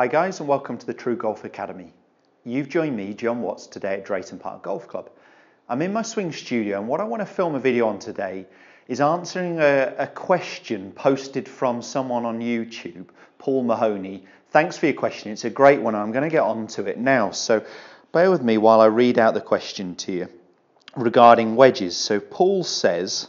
Hi guys and welcome to the TruGolf Academy. You've joined me, Jon Watts, today at Drayton Park Golf Club. I'm in my swing studio and what I want to film a video on today is answering a question posted from someone on YouTube, Paul Mahoney. Thanks for your question, it's a great one. I'm going to get onto it now, so bear with me while I read out the question to you regarding wedges. So Paul says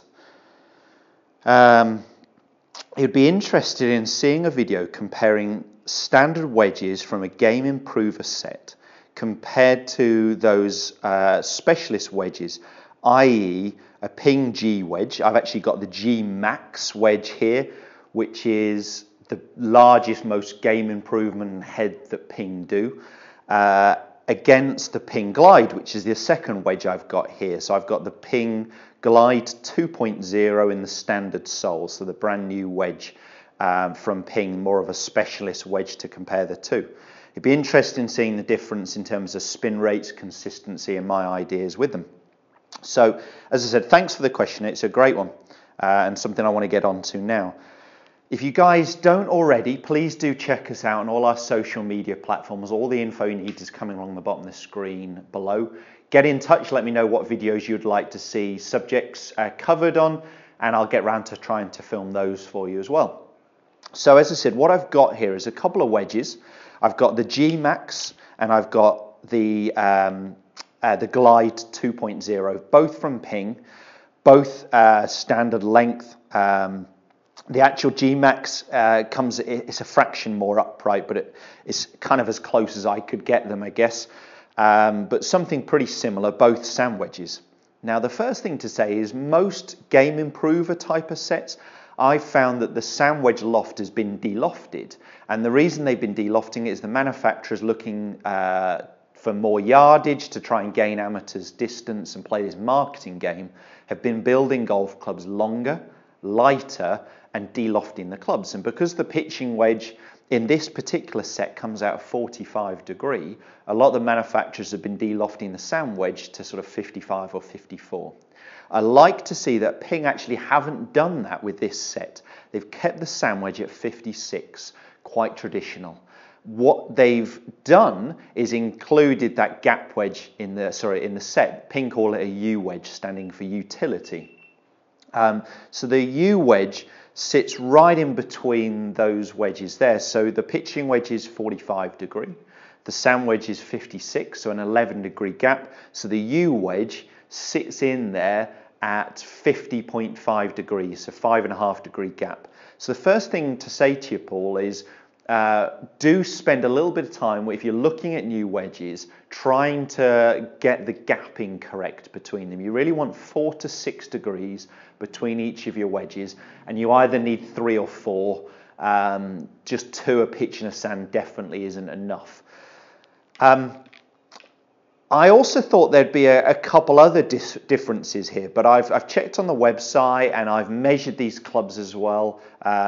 he'd be interested in seeing a video comparing standard wedges from a Game Improver set compared to those specialist wedges, i.e. a Ping G wedge. I've actually got the G Max wedge here, which is the largest, most game improvement head that Ping do, against the Ping Glide, which is the second wedge I've got here. So I've got the Ping Glide 2.0 in the standard sole, so the brand new wedge from Ping, more of a specialist wedge to compare the two. It'd be interesting seeing the difference in terms of spin rates, consistency, and my ideas with them. So, as I said, thanks for the question. It's a great one and something I want to get onto now. If you guys don't already, please do check us out on all our social media platforms. All the info you need is coming along the bottom of the screen below. Get in touch, let me know what videos you'd like to see subjects covered on, and I'll get round to trying to film those for you as well. So as I said, what I've got here is a couple of wedges. I've got the G Max and I've got the Glide 2.0, both from Ping, both standard length. The actual G Max it's a fraction more upright, but it's kind of as close as I could get them, I guess. But something pretty similar, both sand wedges. Now, the first thing to say is most Game Improver type of sets, I've found that the sand wedge loft has been de-lofted. And the reason they've been de-lofting is the manufacturer's looking for more yardage to try and gain amateurs distance and play this marketing game, have been building golf clubs longer, lighter, and de-lofting the clubs. And because the pitching wedge in this particular set comes out of 45 degree, a lot of the manufacturers have been de-lofting the sand wedge to sort of 55 or 54. I like to see that Ping actually haven't done that with this set. They've kept the sand wedge at 56, quite traditional. What they've done is included that gap wedge in the set. Ping call it a U wedge, standing for utility. So the U wedge sits right in between those wedges there. So the pitching wedge is 45 degree. The sand wedge is 56, so an 11 degree gap. So the U wedge sits in there at 50.5 degrees, so 5.5 degree gap. So the first thing to say to you, Paul, is do spend a little bit of time, if you're looking at new wedges, trying to get the gapping correct between them. You really want 4 to 6 degrees between each of your wedges, and you either need 3 or 4. Just 2 a pitch and a sand definitely isn't enough. I also thought there'd be a couple other differences here, but I've checked on the website and I've measured these clubs as well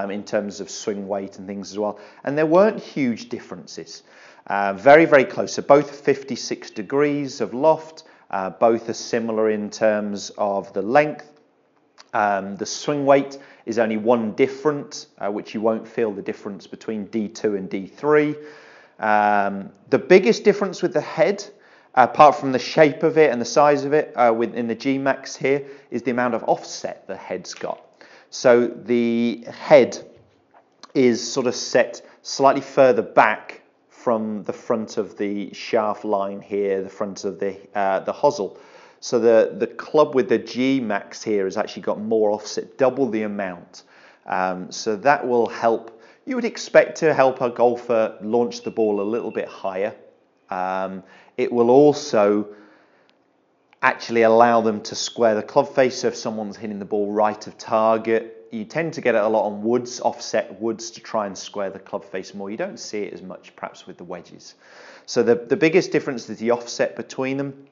in terms of swing weight and things as well, and there weren't huge differences. Very, very close. So both 56 degrees of loft, both are similar in terms of the length. The swing weight is only one different, which you won't feel the difference between D2 and D3. The biggest difference with the head, apart from the shape of it and the size of it within the G Max here, is the amount of offset the head's got. So the head is sort of set slightly further back from the front of the shaft line here, the front of the hosel. So the club with the G Max here has actually got more offset, double the amount. So that will help. You would expect to help a golfer launch the ball a little bit higher. It will also actually allow them to square the club face. So if someone's hitting the ball right of target, you tend to get it a lot on woods, offset woods, to try and square the club face more. You don't see it as much perhaps with the wedges. So the biggest difference is the offset between them.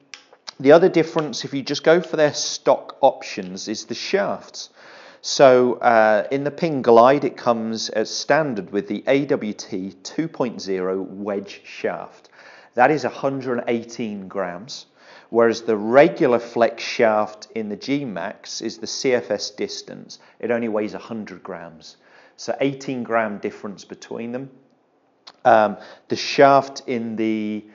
The other difference, if you just go for their stock options, is the shafts. So in the Ping Glide, it comes as standard with the AWT 2.0 wedge shaft. That is 118 grams, whereas the regular flex shaft in the G Max is the CFS distance. It only weighs 100 grams. So 18 gram difference between them. The shaft in the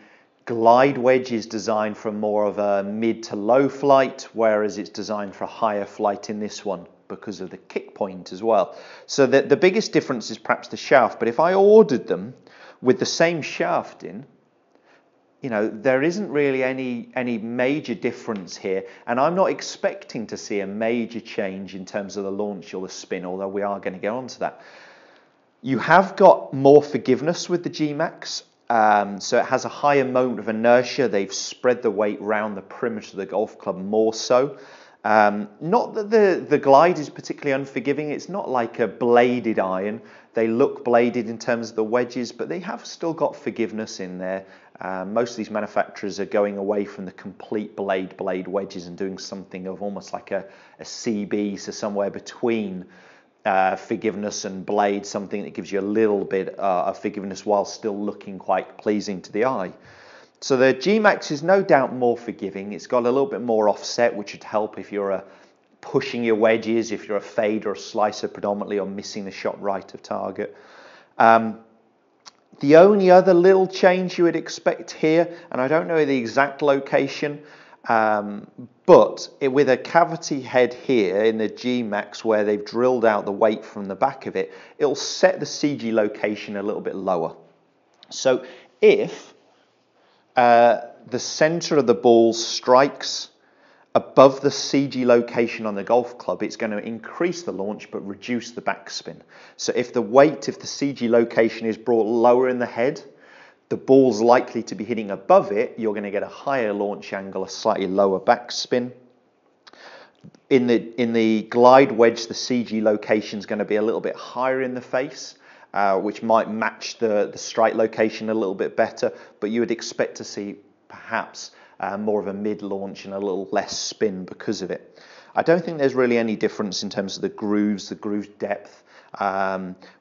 glide wedge is designed for more of a mid to low flight, whereas it's designed for a higher flight in this one because of the kick point as well. So the biggest difference is perhaps the shaft, but if I ordered them with the same shaft in, you know, there isn't really any major difference here, and I'm not expecting to see a major change in terms of the launch or the spin, although we are going to get onto that. You have got more forgiveness with the G-Max, so it has a higher moment of inertia. They've spread the weight round the perimeter of the golf club more so. Not that the glide is particularly unforgiving. It's not like a bladed iron. They look bladed in terms of the wedges, but they have still got forgiveness in there. Most of these manufacturers are going away from the complete blade wedges and doing something of almost like a CB, so somewhere between forgiveness and blade, something that gives you a little bit of forgiveness while still looking quite pleasing to the eye. So the G-Max is no doubt more forgiving. It's got a little bit more offset, which would help if you're pushing your wedges, if you're a fade or a slicer predominantly, or missing the shot right of target. The only other little change you would expect here, and I don't know the exact location, but with a cavity head here in the G-Max where they've drilled out the weight from the back of it, it'll set the CG location a little bit lower. So if the center of the ball strikes above the CG location on the golf club, it's going to increase the launch but reduce the backspin. So if the CG location is brought lower in the head, the ball's likely to be hitting above it. You're going to get a higher launch angle, a slightly lower backspin. In the glide wedge, the CG location is going to be a little bit higher in the face, which might match the strike location a little bit better, but you would expect to see perhaps more of a mid-launch and a little less spin because of it. I don't think there's really any difference in terms of the grooves, the groove depth.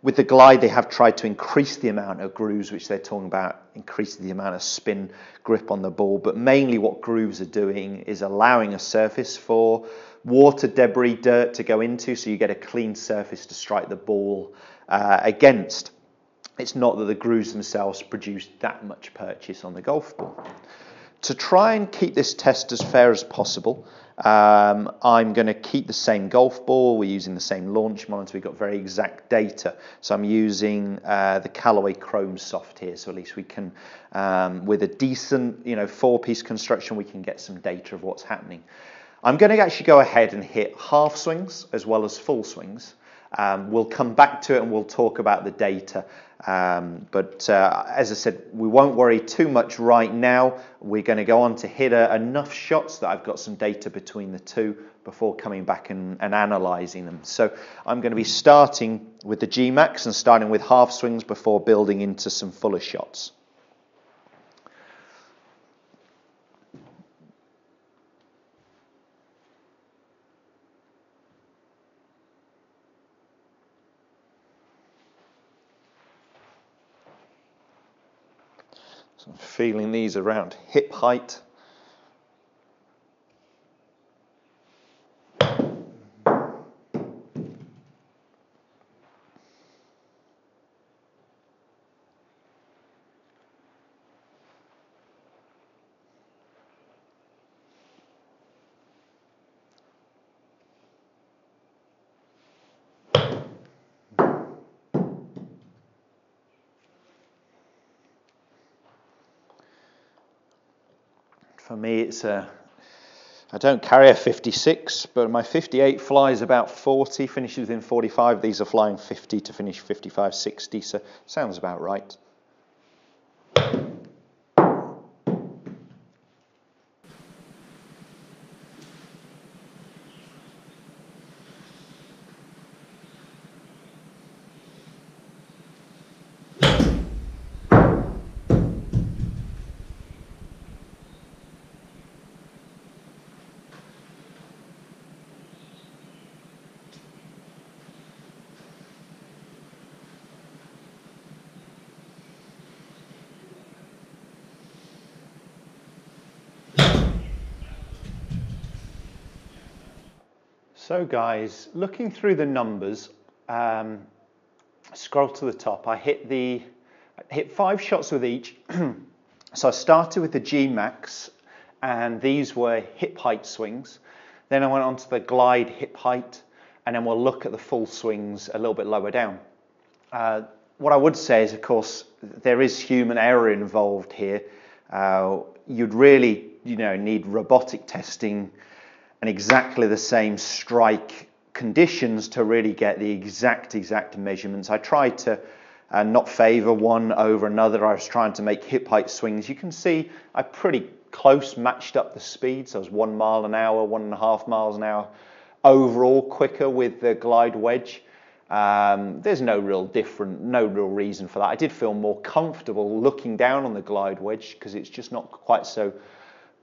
With the glide, they have tried to increase the amount of grooves, which they're talking about increasing the amount of spin grip on the ball, but mainly what grooves are doing is allowing a surface for water, debris, dirt to go into, so you get a clean surface to strike the ball against. It's not that the grooves themselves produce that much purchase on the golf ball. To try and keep this test as fair as possible, I'm going to keep the same golf ball. We're using the same launch monitor. We've got very exact data. So I'm using the Callaway Chrome Soft here. So at least we can, with a decent, four-piece construction, we can get some data of what's happening. I'm going to actually go ahead and hit half swings as well as full swings. We'll come back to it and we'll talk about the data. But as I said, we won't worry too much right now. We're going to go on to hit enough shots that I've got some data between the two before coming back and analysing them. So I'm going to be starting with the G-Max and starting with half swings before building into some fuller shots. So I'm feeling these around hip height. For me, I don't carry a 56, but my 58 flies about 40, finishes within 45. These are flying 50 to finish 55, 60, so sounds about right. So guys, looking through the numbers, scroll to the top, I hit the I hit 5 shots with each. So I started with the G-Max, and these were hip height swings. Then I went on to the glide hip height, and then we'll look at the full swings a little bit lower down. What I would say is, of course, there is human error involved here. You'd really, need robotic testing and exactly the same strike conditions to really get the exact measurements. I tried to not favour one over another. I was trying to make hip height swings. You can see I pretty close matched up the speeds. I was 1 mile an hour, 1.5 miles an hour overall quicker with the glide wedge. There's no real reason for that. I did feel more comfortable looking down on the glide wedge because it's just not quite so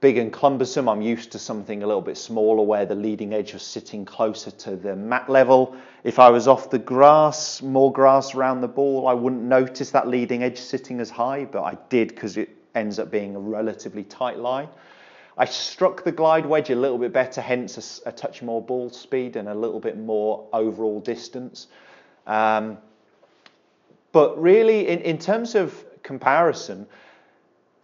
big and cumbersome. I'm used to something a little bit smaller where the leading edge was sitting closer to the mat level. If I was off the grass, more grass around the ball, I wouldn't notice that leading edge sitting as high, but I did because it ends up being a relatively tight lie. I struck the glide wedge a little bit better, hence a touch more ball speed and a little bit more overall distance. But really, in terms of comparison,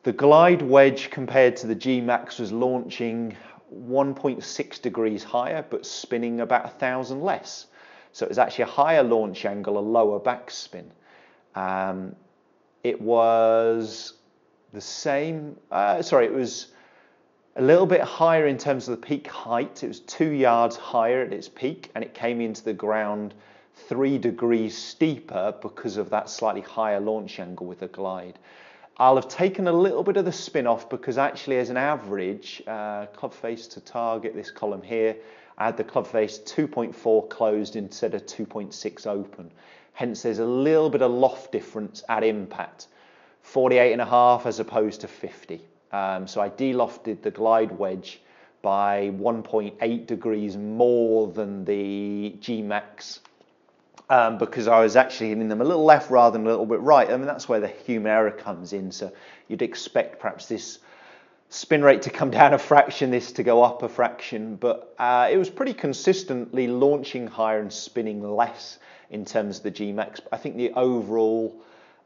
the glide wedge compared to the G-Max was launching 1.6 degrees higher, but spinning about 1,000 less. So it was actually a higher launch angle, a lower backspin. It was the same, it was a little bit higher in terms of the peak height. It was 2 yards higher at its peak, and it came into the ground 3 degrees steeper because of that slightly higher launch angle with the glide. I'll have taken a little bit of the spin off because actually as an average, club face to target, this column here, I had the club face 2.4 closed instead of 2.6 open. Hence there's a little bit of loft difference at impact, 48.5 as opposed to 50. So I de-lofted the glide wedge by 1.8 degrees more than the G-Max because I was actually hitting them a little left rather than a little bit right. I mean, that's where the human error comes in. So you'd expect perhaps this spin rate to come down a fraction, this to go up a fraction, but it was pretty consistently launching higher and spinning less in terms of the G-Max. I think the overall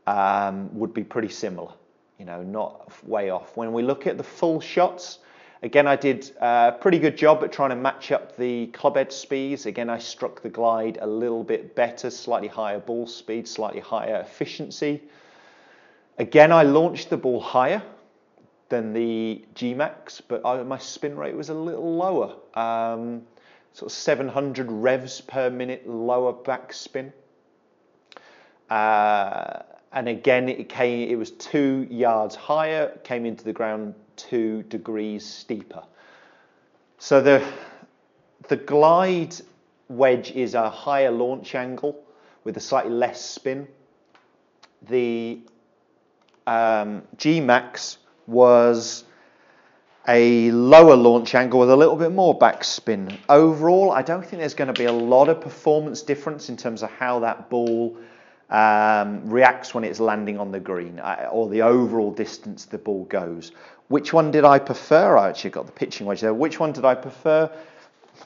would be pretty similar, not way off. When we look at the full shots, again, I did a pretty good job at trying to match up the club head speeds. Again, I struck the glide a little bit better, slightly higher ball speed, slightly higher efficiency. Again, I launched the ball higher than the G-Max, but my spin rate was a little lower, sort of 700 revs per minute lower backspin. And again, it was 2 yards higher, came into the ground 2 degrees steeper. So the glide wedge is a higher launch angle with a slightly less spin. The G-Max was a lower launch angle with a little bit more backspin. Overall, I don't think there's going to be a lot of performance difference in terms of how that ball reacts when it's landing on the green or the overall distance the ball goes. Which one did I prefer? I actually got the pitching wedge there. Which one did I prefer?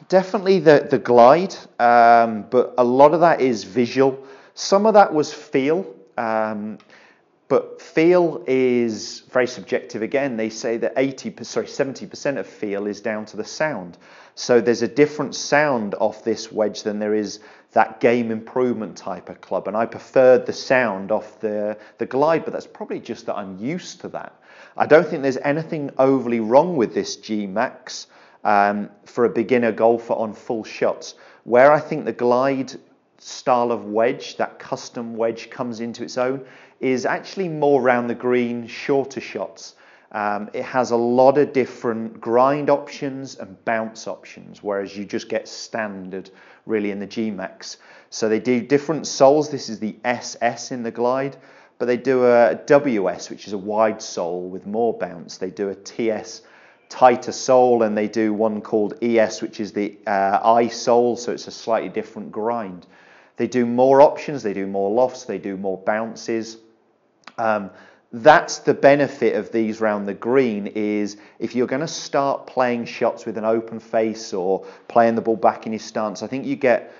Definitely the glide, but a lot of that is visual. Some of that was feel, but feel is very subjective. Again, they say that 70% of feel is down to the sound. So there's a different sound off this wedge than there is that game improvement type of club. And I preferred the sound off the glide, but that's probably just that I'm used to that. I don't think there's anything overly wrong with this G-Max for a beginner golfer on full shots. Where I think the glide style of wedge, that custom wedge, comes into its own is actually more around the green, shorter shots. It has a lot of different grind options and bounce options, whereas you just get standard really in the G-Max. So they do different soles. This is the SS in the glide, but they do a WS, which is a wide sole with more bounce. They do a TS, tighter sole, and they do one called ES, which is the I sole, so it's a slightly different grind. They do more options, they do more lofts, they do more bounces. That's the benefit of these round the green, is if you're going to start playing shots with an open face or playing the ball back in your stance, I think you get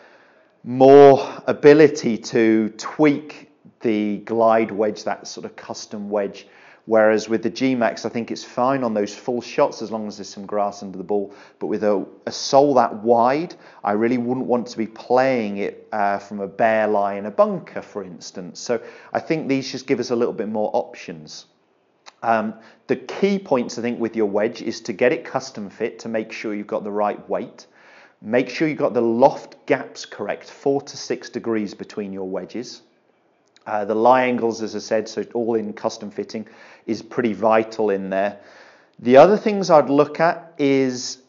more ability to tweak the glide wedge, that sort of custom wedge. Whereas with the G-Max, I think it's fine on those full shots as long as there's some grass under the ball. But with a sole that wide, I really wouldn't want to be playing it from a bare lie in a bunker, for instance. So I think these just give us a little bit more options. The key points, I think, with your wedge is to get it custom fit, to make sure you've got the right weight. Make sure you've got the loft gaps correct, 4 to 6 degrees between your wedges. The lie angles, as I said, so all in custom fitting, is pretty vital in there. The other things I'd look at is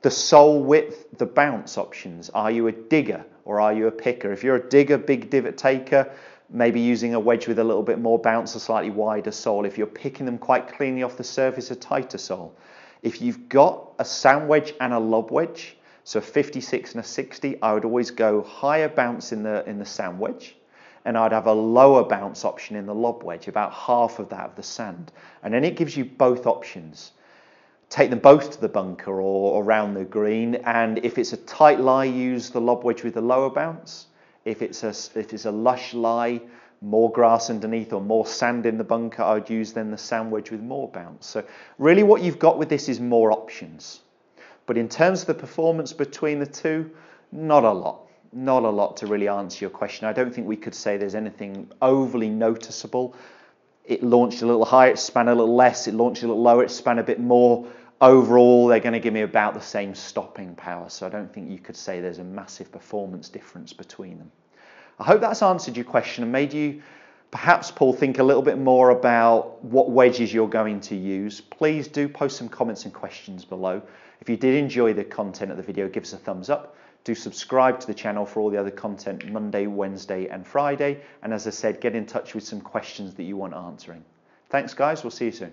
the sole width, the bounce options. Are you a digger or are you a picker? If you're a digger, big divot taker, maybe using a wedge with a little bit more bounce, a slightly wider sole. If you're picking them quite cleanly off the surface, a tighter sole. If you've got a sand wedge and a lob wedge, so a 56 and a 60, I would always go higher bounce in the sand wedge, and I'd have a lower bounce option in the lob wedge, about half of that of the sand. And then it gives you both options. Take them both to the bunker or around the green, and if it's a tight lie, use the lob wedge with the lower bounce. If it's a lush lie, more grass underneath or more sand in the bunker, I would use then the sand wedge with more bounce. So really what you've got with this is more options. But in terms of the performance between the two, not a lot. Not a lot to really answer your question. I don't think we could say there's anything overly noticeable. It launched a little higher, it span a little less, it launched a little lower, it span a bit more. Overall, they're going to give me about the same stopping power, so I don't think you could say there's a massive performance difference between them. I hope that's answered your question and made you, perhaps, Paul, think a little bit more about what wedges you're going to use. Please do post some comments and questions below. If you did enjoy the content of the video, give us a thumbs up. Do subscribe to the channel for all the other content Monday, Wednesday and Friday. And as I said, get in touch with some questions that you want answering. Thanks guys, we'll see you soon.